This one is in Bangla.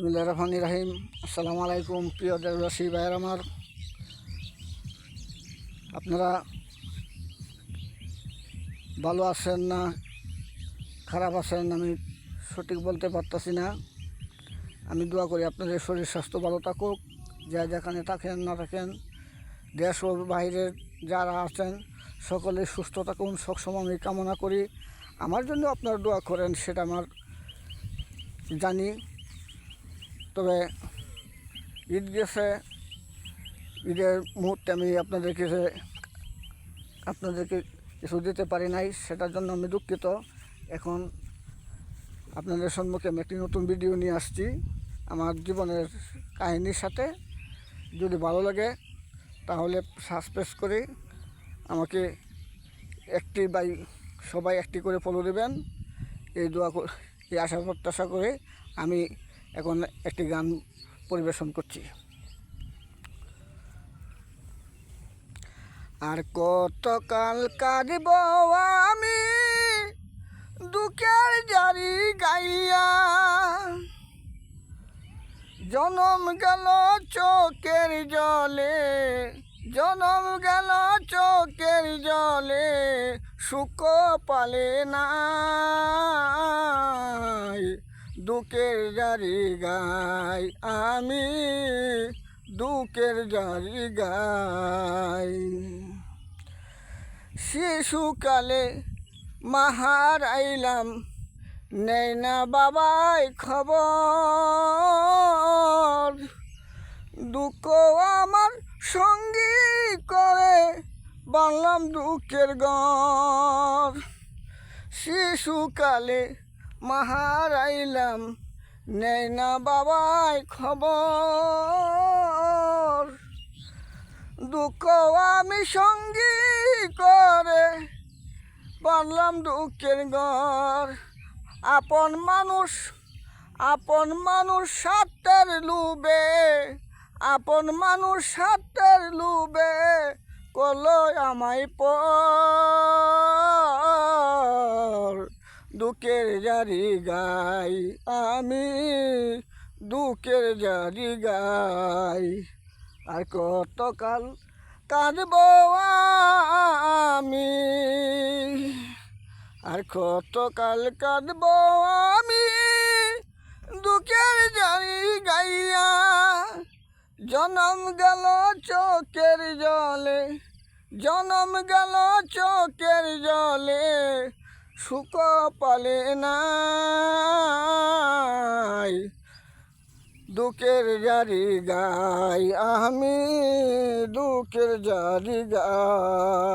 বিসমিল্লাহির রহমানির রহিম। আসসালামু আলাইকুম প্রিয় দেশবাসী ভাইয়ের আমার, আপনারা ভালো আছেন না খারাপ আছেন আমি সঠিক বলতে পারতাছি না। আমি দোয়া করি আপনাদের শরীর স্বাস্থ্য ভালো থাকুক, যা যেখানে থাকেন না থাকেন, দেশ ও বাইরের যারা আছেন সকলে সুস্থ থাকুন সবসময় আমি কামনা করি। আমার জন্য আপনারা দোয়া করেন সেটা আমার জানি। তবে ঈদ গেছে, ঈদের মুহূর্তে আমি আপনাদেরকে কিছু দিতে পারি নাই, সেটার জন্য আমি দুঃখিত। এখন আপনাদের সম্মুখে আমি একটি নতুন ভিডিও নিয়ে আসছি আমার জীবনের কাহিনীর সাথে। যদি ভালো লাগে তাহলে সাবস্ক্রাইব করে আমাকে সবাই একটি করে ফলো দেবেন, এই আশা প্রত্যাশা করে আমি এখন একটি গান পরিবেশন করছি। আর কতকাল কাঁদব আমি দুঃখের জারি গাইয়া, জনম গেল চোখের জলে, জনম গেল চোখের জলে, সুখ পালে নাই, দুঃখের জারি গাই আমি, দুঃখের জারি গাই। শিশুকালে মাহার আইলাম, নেই না বাবাই খবর, দুঃখ আমার সঙ্গী করে বানলাম দুঃখের ঘর। শিশুকালে মাহার আইলাম, নেই না বাবাই খবর, দুঃখ আমি সঙ্গী করে বানলাম দুঃখের ঘর। আপন মানুষ স্বার্থের লোভে, আপন মানুষ স্বার্থের লোভে করলো আমায় পর, দুঃখের জারি গাই আমি, দুঃখের জারি গাই। আর কতকাল কাঁদব আমি, আর কতকাল কাঁদব আমি দুঃখের জারি গাইয়া, জনম গেল চোখের জলে, জনম গেল চোখের জলে, সুখ পালে নাই, দুঃখের জারি গাই আমি, দুঃখের জারি গাই।